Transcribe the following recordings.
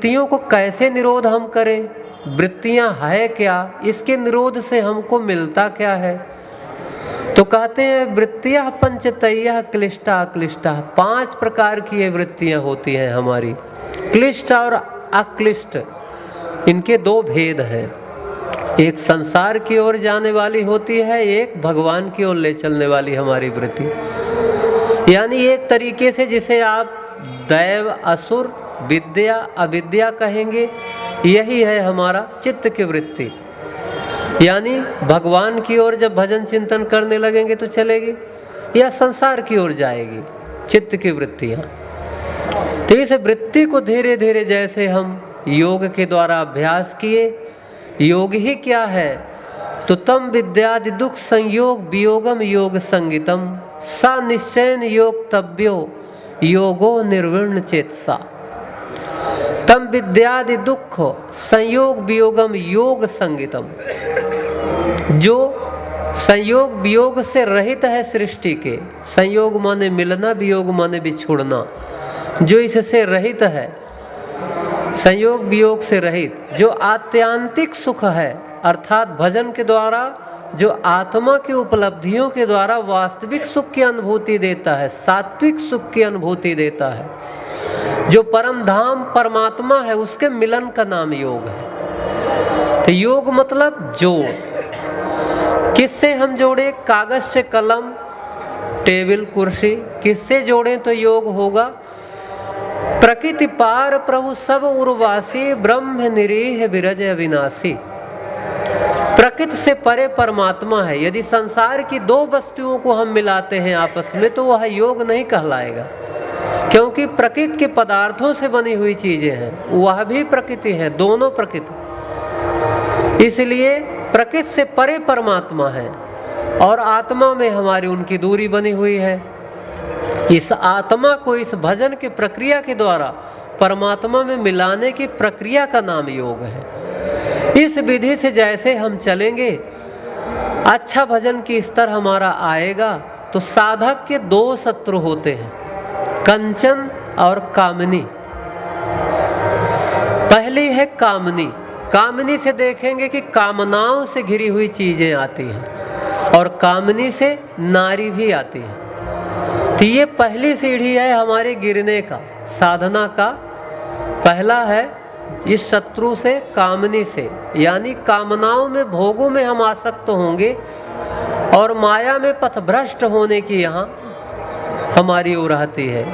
वृत्तियों को कैसे निरोध हम करें, वृत्तियां है क्या, इसके निरोध से हमको मिलता क्या है। तो कहते हैं वृत्तियां पंचतैया क्लिष्टा अक्लिष्टा, 5 प्रकार की ये वृत्तियां होती हैं हमारी। क्लिष्ट और अक्लिष्ट, इनके 2 भेद हैं। एक संसार की ओर जाने वाली होती है, एक भगवान की ओर ले चलने वाली हमारी वृत्ति। यानी एक तरीके से जिसे आप दैव असुर विद्या अविद्या कहेंगे, यही है हमारा चित्त की वृत्ति। यानी भगवान की ओर जब भजन चिंतन करने लगेंगे तो चलेगी, या संसार की ओर जाएगी चित्त की वृत्तियाँ। तो इस वृत्ति को धीरे धीरे जैसे हम योग के द्वारा अभ्यास किए, योग ही क्या है, तो तम विद्यादि दुख संयोग वियोगम योग संगितम सा निश्चयन योगतव्यो योगो निर्विण्ण चेतसा। तम विद्यादि दुख संयोग वियोगम योग संगितम, जो संयोग वियोग से रहित है सृष्टि के, संयोग माने मिलना, वियोग माने बिछुड़ना, जो इससे रहित है, संयोग वियोग से रहित, जो आत्यांतिक सुख है, अर्थात भजन के द्वारा जो आत्मा की उपलब्धियों के द्वारा वास्तविक सुख की अनुभूति देता है, सात्विक सुख की अनुभूति देता है, जो परम धाम परमात्मा है, उसके मिलन का नाम योग है। तो योग मतलब जोड़। किससे हम जोड़े, कागज से कलम, टेबल कुर्सी, किससे जोड़ें तो योग होगा। प्रकृति पार प्रभु सब उर्वासी ब्रह्म निरीह विरज अविनाशी। प्रकृति से परे परमात्मा है। यदि संसार की 2 वस्तुओं को हम मिलाते हैं आपस में तो वह योग नहीं कहलाएगा, क्योंकि प्रकृति के पदार्थों से बनी हुई चीजें हैं, वह भी प्रकृति है, दोनों प्रकृति। इसलिए प्रकृति से परे परमात्मा है और आत्मा में हमारी उनकी दूरी बनी हुई है। इस आत्मा को इस भजन की प्रक्रिया के द्वारा परमात्मा में मिलाने की प्रक्रिया का नाम योग है। इस विधि से जैसे हम चलेंगे, अच्छा भजन की स्तर हमारा आएगा। तो साधक के 2 शत्रु होते हैं, कंचन और कामनी। पहली है कामनी। कामनी से देखेंगे कि कामनाओं से घिरी हुई चीजें आती हैं और कामनी से नारी भी आती है। तो ये पहली सीढ़ी है हमारे गिरने का, साधना का पहला है इस शत्रु से, कामनी से। यानी कामनाओं में, भोगों में हम आसक्त होंगे और माया में पथभ्रष्ट होने की यहाँ हमारी ओर आती है,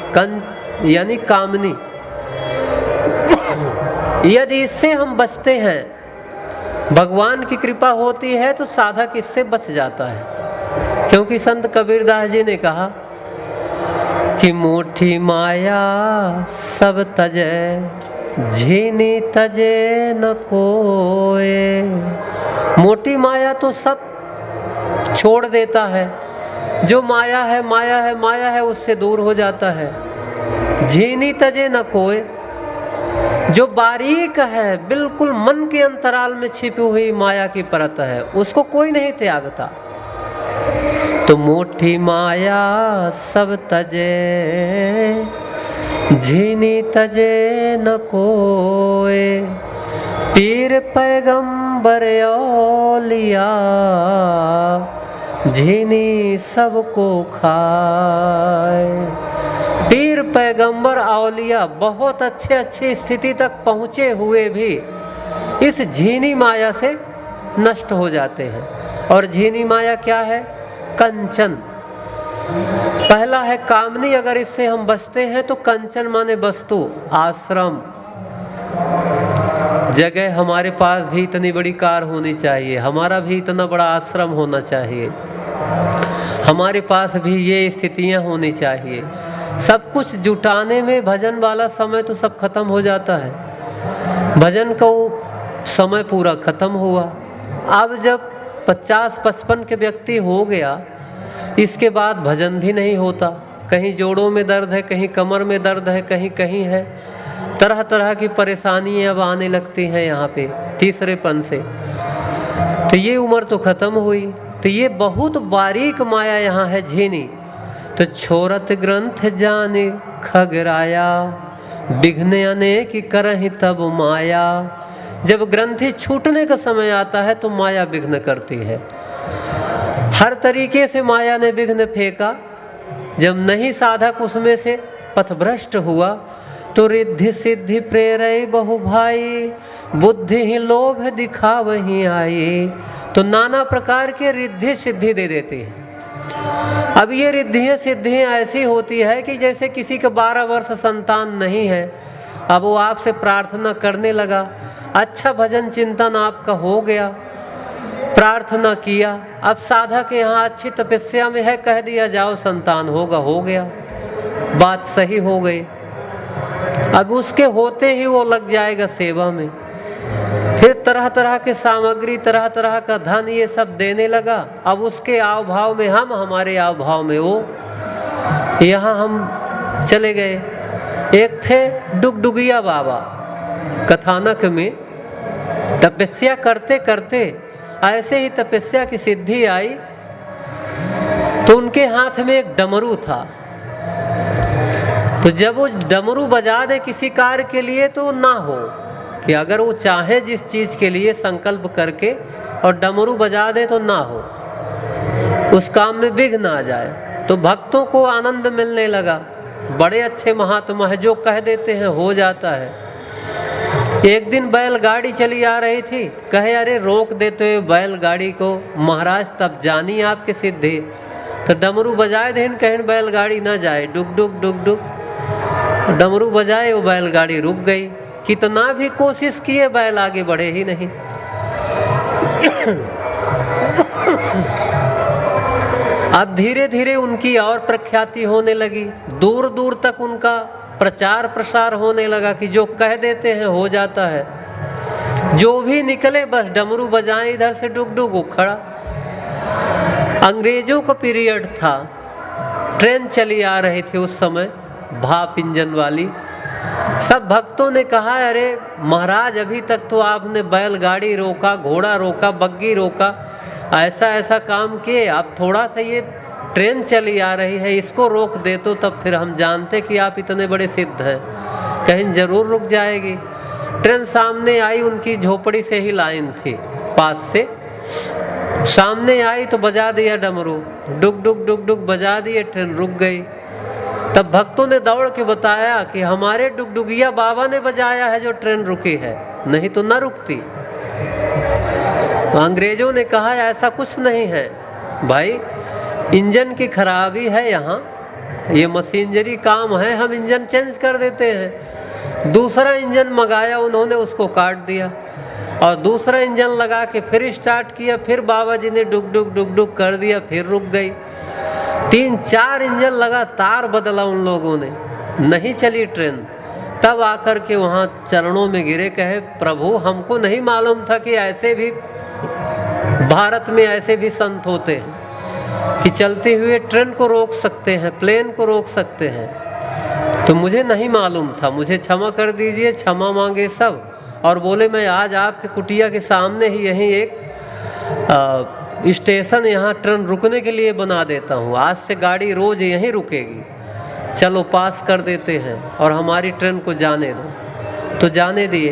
यानी कामनी। यदि इससे हम बचते हैं, भगवान की कृपा होती है तो साधक इससे बच जाता है। क्योंकि संत कबीरदास जी ने कहा कि मोठी माया सब तजे झीनी तजे न कोए। मोटी माया तो सब छोड़ देता है, जो माया है माया है माया है उससे दूर हो जाता है। झीनी तजे न कोए, जो बारीक है, बिल्कुल मन के अंतराल में छिपी हुई माया की परत है, उसको कोई नहीं त्यागता। तो मोठी माया सब तजे झीनी तजे न कोए। पीर पैगंबर औलिया झीनी सबको खाए। पीर पैगंबर औलिया बहुत अच्छी स्थिति तक पहुँचे हुए भी इस झीनी माया से नष्ट हो जाते हैं। और झीनी माया क्या है, कंचन। पहला है कामनी, अगर इससे हम बचते हैं तो कंचन माने वस्तु, आश्रम, जगह। हमारे पास भी इतनी बड़ी कार होनी चाहिए, हमारा भी इतना बड़ा आश्रम होना चाहिए, हमारे पास भी ये स्थितियां होनी चाहिए। सब कुछ जुटाने में भजन वाला समय तो सब खत्म हो जाता है। भजन का समय पूरा खत्म हुआ। अब जब 50-55 के व्यक्ति हो गया, इसके बाद भजन भी नहीं होता। कहीं जोड़ों में दर्द है, कहीं कमर में दर्द है, कहीं कहीं है, तरह तरह की परेशानियां अब आने लगती हैं यहाँ पे तीसरेपन से। तो ये उम्र तो खत्म हुई। तो ये बहुत बारीक माया यहाँ है, झीनी। तो छोरत ग्रंथ जाने खगराया विघ्न अनेक करहि तब माया। जब ग्रंथि छूटने का समय आता है तो माया विघ्न करती है। हर तरीके से माया ने विघ्न फेंका। जब नहीं साधक उसमें से पथभ्रष्ट हुआ तो रिद्धि सिद्धि प्रेरय बहु भाई, बुद्धि ही लोभ दिखा वहीं आई। तो नाना प्रकार के रिद्धि सिद्धि दे देती है। अब ये रिद्धियाँ सिद्धियाँ ऐसी होती है कि जैसे किसी का 12 वर्ष संतान नहीं है, अब वो आपसे प्रार्थना करने लगा, अच्छा भजन चिंतन आपका हो गया, प्रार्थना किया, अब साधक यहाँ अच्छी तपस्या में है, कह दिया जाओ संतान होगा, हो गया, बात सही हो गई। अब उसके होते ही वो लग जाएगा सेवा में, फिर तरह तरह के सामग्री, तरह तरह का धन, ये सब देने लगा। अब उसके आव भाव में हम, हमारे आव भाव में वो। यहाँ हम चले गए, एक थे डुगडुगिया बाबा, कथानक में तपस्या करते करते ऐसे ही तपस्या की सिद्धि आई तो उनके हाथ में एक डमरू था। तो जब वो डमरू बजा दे किसी कार्य के लिए तो ना हो कि अगर वो चाहे जिस चीज़ के लिए संकल्प करके और डमरू बजा दे तो ना हो, उस काम में विघ्न आ जाए। तो भक्तों को आनंद मिलने लगा। बड़े अच्छे महात्मा है, जो कह देते हैं हो जाता है। एक दिन बैलगाड़ी चली आ रही थी, कहे अरे रोक देते हुए बैलगाड़ी को, महाराज तब जानी आपके सिद्धि। तो डमरू बजाए देन, कहें बैलगाड़ी ना जाए, डुग डुग डुग डुग, डमरू बजाए, वो बैलगाड़ी रुक गई। कितना भी कोशिश किए बैल आगे बढ़े ही नहीं। अब धीरे धीरे उनकी और प्रख्याति होने लगी, दूर दूर तक उनका प्रचार प्रसार होने लगा कि जो कह देते हैं हो जाता है। जो भी निकले बस डमरू बजाएं, इधर से डुग डुग वो खड़ा। अंग्रेजों का पीरियड था, ट्रेन चली आ रही थी उस समय, भाप इंजन वाली। सब भक्तों ने कहा अरे महाराज अभी तक तो आपने बैलगाड़ी रोका, घोड़ा रोका, बग्गी रोका, ऐसा ऐसा काम किए, आप थोड़ा सा ये ट्रेन चली आ रही है इसको रोक दे तो तब फिर हम जानते कि आप इतने बड़े सिद्ध हैं। कहीं जरूर रुक जाएगी। ट्रेन सामने आई, उनकी झोपड़ी से ही लाइन थी पास से, सामने आई तो बजा दिया डमरू, डुग डुग डुग डुग बजा दिए, ट्रेन रुक गई। तब भक्तों ने दौड़ के बताया कि हमारे डुगडुगिया बाबा ने बजाया है जो ट्रेन रुकी है, नहीं तो न रुकती। तो अंग्रेजों ने कहा ऐसा कुछ नहीं है भाई, इंजन की खराबी है, यहाँ ये मशीनरी काम है, हम इंजन चेंज कर देते हैं। दूसरा इंजन मंगाया उन्होंने, उसको काट दिया और दूसरा इंजन लगा के फिर स्टार्ट किया, फिर बाबा जी ने डुग डुग डुग डुग कर दिया, फिर रुक गई। 3-4 इंजन लगातार बदला उन लोगों ने, नहीं चली ट्रेन। तब आकर के वहाँ चरणों में गिरे, कहे प्रभु हमको नहीं मालूम था कि ऐसे भी भारत में ऐसे भी संत होते हैं कि चलते हुए ट्रेन को रोक सकते हैं, प्लेन को रोक सकते हैं। तो मुझे नहीं मालूम था, मुझे क्षमा कर दीजिए। क्षमा मांगे सब और बोले मैं आज आपके कुटिया के सामने ही यहीं एक स्टेशन यहाँ ट्रेन रुकने के लिए बना देता हूँ, आज से गाड़ी रोज यहीं रुकेगी, चलो पास कर देते हैं और हमारी ट्रेन को जाने दो। तो जाने दिए।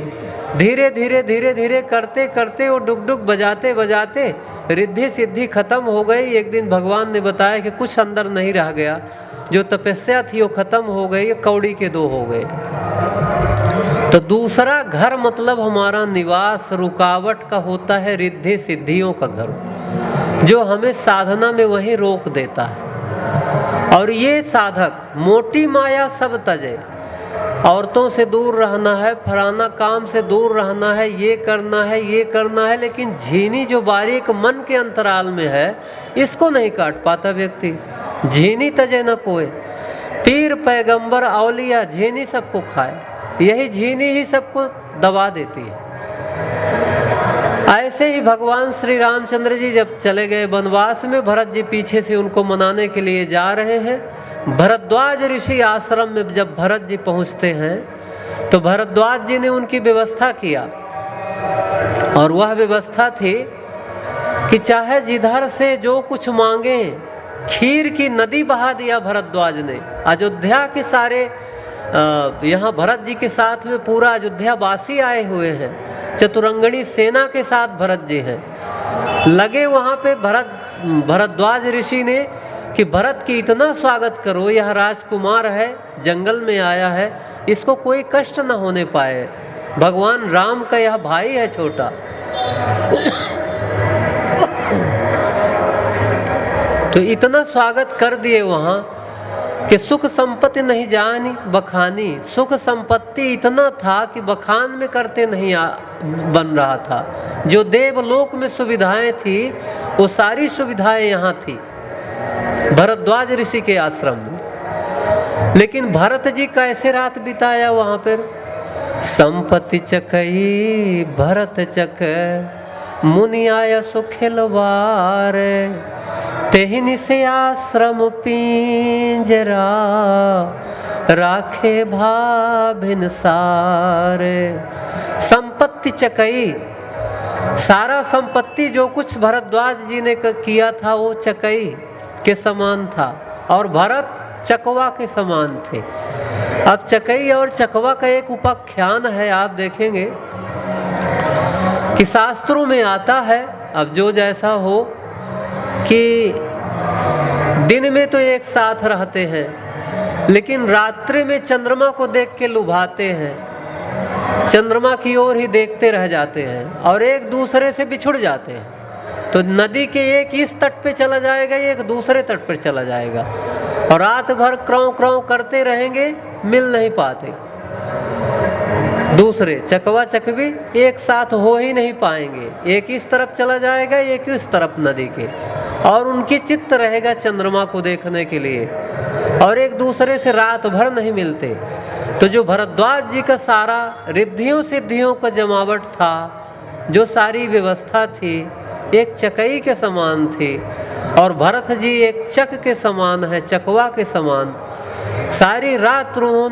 धीरे धीरे धीरे धीरे करते करते वो डुग डुग बजाते बजाते रिद्धि सिद्धि खत्म हो गई। एक दिन भगवान ने बताया कि कुछ अंदर नहीं रह गया, जो तपस्या थी वो खत्म हो गई, कौड़ी के 2 हो गए। तो दूसरा घर मतलब हमारा निवास रुकावट का होता है रिद्धि सिद्धियों का घर, जो हमें साधना में वहीं रोक देता है। और ये साधक मोटी माया सब तजे, औरतों से दूर रहना है, फलाना काम से दूर रहना है, ये करना है, ये करना है, लेकिन झीनी जो बारीक मन के अंतराल में है इसको नहीं काट पाता व्यक्ति। झीनी तजे न कोई, पीर पैगंबर औलिया झीनी सबको खाए, यही झीनी ही सबको दबा देती है। ऐसे ही भगवान श्री रामचंद्र जी जब चले गए वनवास में, भरत जी पीछे से उनको मनाने के लिए जा रहे हैं। भरद्वाज ऋषि आश्रम में जब भरत जी पहुंचते हैं तो भरद्वाज जी ने उनकी व्यवस्था किया, और वह व्यवस्था थी कि चाहे जिधर से जो कुछ मांगे, खीर की नदी बहा दिया भरद्वाज ने। अयोध्या के सारे यहाँ भरत जी के साथ में पूरा अयोध्यावासी आए हुए हैं, चतुरंगणी सेना के साथ भरत जी हैं। लगे वहाँ पे भरद्वाज ऋषि ने कि भरत की इतना स्वागत करो, यह राजकुमार है, जंगल में आया है, इसको कोई कष्ट न होने पाए, भगवान राम का यह भाई है छोटा। तो इतना स्वागत कर दिए वहाँ कि सुख संपत्ति नहीं जानी बखानी। सुख संपत्ति इतना था कि बखान में करते नहीं बन रहा था। जो देवलोक में सुविधाएं थी वो सारी सुविधाएं यहाँ थी भरद्वाज ऋषि के आश्रम में। लेकिन भरत जी कैसे रात बिताया वहाँ पर? संपत्ति चकई भरत चक मुनि आया सुखिलवार, तेहिन से आश्रम पिंजरा राखे भाभिन सारे। संपत्ति चकई, सारा संपत्ति जो कुछ भरद्वाज जी ने किया था वो चकई के समान था और भरत चकवा के समान थे। अब चकई और चकवा का एक उपाख्यान है, आप देखेंगे कि शास्त्रों में आता है, अब जो जैसा हो, कि दिन में तो एक साथ रहते हैं लेकिन रात्रि में चंद्रमा को देख के लुभाते हैं, चंद्रमा की ओर ही देखते रह जाते हैं और एक दूसरे से बिछुड़ जाते हैं। तो नदी के एक इस तट पे चला जाएगा, एक दूसरे तट पर चला जाएगा और रात भर क्राउ क्राउ करते रहेंगे, मिल नहीं पाते। दूसरे चकवा चकवी एक साथ हो ही नहीं पाएंगे, एक इस तरफ चला जाएगा, एक इस तरफ नदी के, और उनकी चित्त रहेगा चंद्रमा को देखने के लिए और एक दूसरे से रात भर नहीं मिलते। तो जो भरद्वाज जी का सारा रिद्धियों सिद्धियों का जमावट था, जो सारी व्यवस्था थी, एक चकई के समान थी और भरत जी एक चक के समान है, चकवा के समान। सारी रात उन्होंने